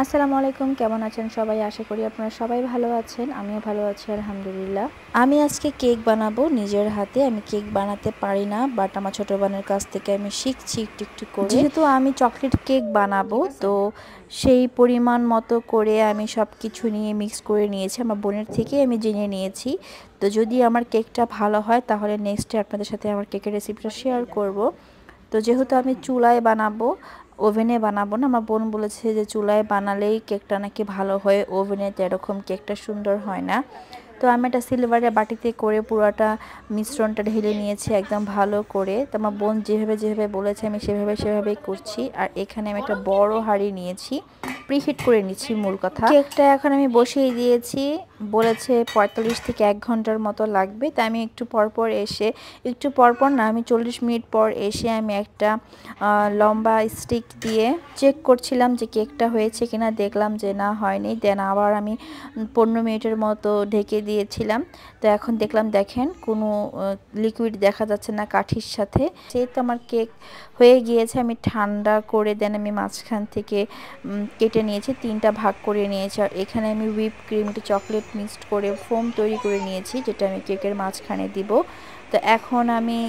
আসসালামু আলাইকুম, কেমন আছেন সবাই? আশা করি আপনারা সবাই ভালো আছেন। আমিও ভালো আছি আলহামদুলিল্লাহ। আমি আজকে কেক বানাবো নিজের হাতে। আমি কেক বানাতে পারি না, বাট আমার ছোটো বোনের কাছ থেকে আমি শিখছি একটু একটু করে। যেহেতু আমি চকলেট কেক বানাবো, তো সেই পরিমাণ মতো করে আমি সব কিছু নিয়ে মিক্স করে নিয়েছি। আমার বোনের থেকেই আমি জেনে নিয়েছি। তো যদি আমার কেকটা ভালো হয় তাহলে নেক্সটে আপনাদের সাথে আমার কেকের রেসিপিটা শেয়ার করব। তো যেহেতু আমি চুলায় বানাবো, ওভেনে বানাবো না, আমার বোন বলেছে যে চুলায় বানালেই কেকটা নাকি ভালো হয়, ওভেনেতে এরকম কেকটা সুন্দর হয় না। তো আমি একটা সিলভারের বাটিতে করে পুরোটা মিশ্রণটা ঢেলে নিয়েছি একদম ভালো করে। তো আমার বোন যেভাবে যেভাবে বলেছে আমি সেভাবেই করছি। আর এখানে আমি একটা বড় হাঁড়ি নিয়েছি, প্রিহিট করে নিচ্ছি মূল কথা। কেকটা এখন আমি বসিয়ে দিয়েছি, বলেছে 45 থেকে 1 ঘন্টার মতো লাগবে। তাই আমি একটু পরপর না, আমি 40 মিনিট পর এসে আমি একটা লম্বা স্টিক দিয়ে চেক করছিলাম যে কেকটা হয়েছে কিনা। দেখলাম যে না, হয়নি। দেন আবার আমি 15 মিনিটের মতো ঢেকে দিয়েছিলাম। তো এখন দেখেন কোনো লিকুইড দেখা যাচ্ছে না কাঠির সাথে। সেই তো আমার কেক হয়ে গিয়েছে। আমি ঠান্ডা করে দেন আমি মাঝখান থেকে কেটে নিয়েছি, 3টা ভাগ করে নিয়েছি। আর এখানে আমি হুইপ ক্রিম, একটু চকলেট মিক্সড করে ফোম তৈরি করে নিয়েছি, যেটা আমি কেকের মাঝখানে দিব। তো এখন আমি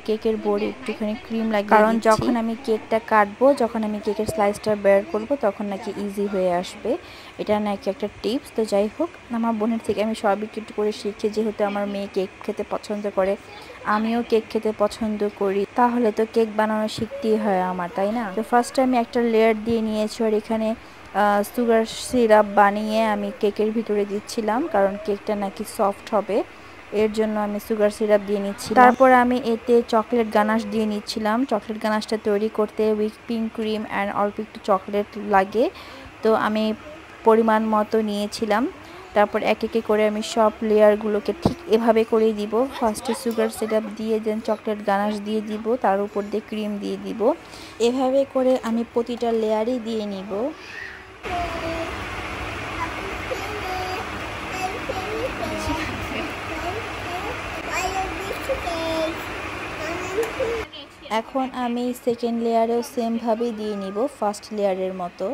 কেকের বোর্ডে একটুখানি ক্রিম লাগিয়ে দিচ্ছি, কারণ যখন আমি কেকটা কাটবো, যখন আমি কেকের স্লাইসটা বের করব, তখন নাকি ইজি হয়ে আসবে। এটা নাকি একটা টিপস। তো যাই হোক, আমার বোনের থেকে আমি সব একটু করে শিখি। যেহেতু আমার মেয়ে কেক খেতে পছন্দ করে, আমিও কেক খেতে পছন্দ করি, তাহলে তো কেক বানানো শিখতেই হয় আমার, তাই না? তো ফার্স্টে আমি একটা লেয়ার দিয়ে নিয়েছি, আর এখানে সুগার সিরাপ বানিয়ে আমি কেকের ভিতরে দিচ্ছিলাম, কারণ কেকটা নাকি সফট হবে, এর জন্য আমি সুগার সিরাপ দিয়ে নিচ্ছি। তারপর আমি এতে চকলেট গানাশ দিয়ে নিচ্ছিলাম। চকলেট গানাশটা তৈরি করতে হুইপিং ক্রিম অ্যান্ড অল্প একটু চকলেট লাগে, তো আমি পরিমাণ মতো নিয়েছিলাম। তারপর একে করে আমি সব লেয়ারগুলোকে ঠিক এভাবে করেই দিব। ফার্স্টে সুগার সিরাপ দিয়ে, দেন চকলেট গানাশ দিয়ে দিব, তার উপর দিয়ে ক্রিম দিয়ে দিব। এভাবে করে আমি প্রতিটা লেয়ারই দিয়ে নিব। এখন আমি সেকেন্ড লেয়ারেও সেমভাবেই দিয়ে নিব, ফার্স্ট লেয়ারের মতো।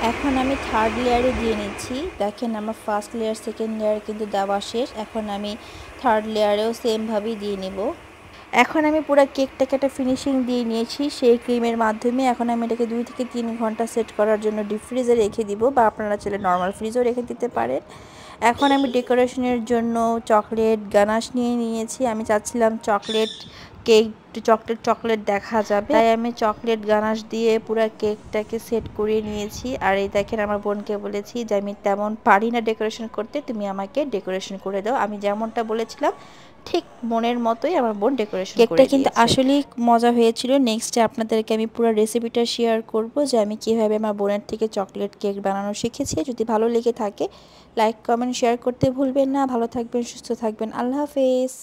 এখন আমি থার্ড লেয়ারে দিয়ে নিচ্ছি। দেখেন আমার ফার্স্ট লেয়ার সেকেন্ড লেয়ার কিন্তু দেওয়া শেষ। এখন আমি থার্ড লেয়ারেও সেমভাবেই দিয়ে নিব। এখন আমি পুরো কেকটাকে একটা ফিনিশিং দিয়ে নিয়েছি সেই ক্রিমের মাধ্যমে। এখন আমি এটাকে 2 থেকে 3 ঘন্টা সেট করার জন্য ডিপ ফ্রিজে রেখে দিব, বা আপনারা চাইলে নর্মাল ফ্রিজেও রেখে দিতে পারেন। এখন আমি ডেকোরেশনের জন্য চকলেট গানাশ নিয়ে নিয়েছি। আমি চাচ্ছিলাম কেক চকলেট দেখা যাবে, তাই আমি চকলেট গানাশ দিয়ে পুরো কেকটাকে সেট করে নিয়েছি। আর এই দেখেন, আমার বোনকে বলেছি যে আমি তেমন পারি না ডেকোরেশন করতে, তুমি আমাকে ডেকোরেশন করে দাও। আমি যেমনটা বলেছিলাম ঠিক মনের মতোই আমার বোন ডেকোরেশন করে দিয়েছে। কেকটা কিন্তু আসলেই মজা হয়েছিল। নেক্সটে আপনাদেরকে আমি পুরো রেসিপিটা শেয়ার করব যে আমি কিভাবে আমার বোনের থেকে চকলেট কেক বানানো শিখেছি। যদি ভালো লেগে থাকে লাইক কমেন্ট শেয়ার করতে ভুলবেন না। ভালো থাকবেন, সুস্থ থাকবেন। আল্লাহ হাফেজ।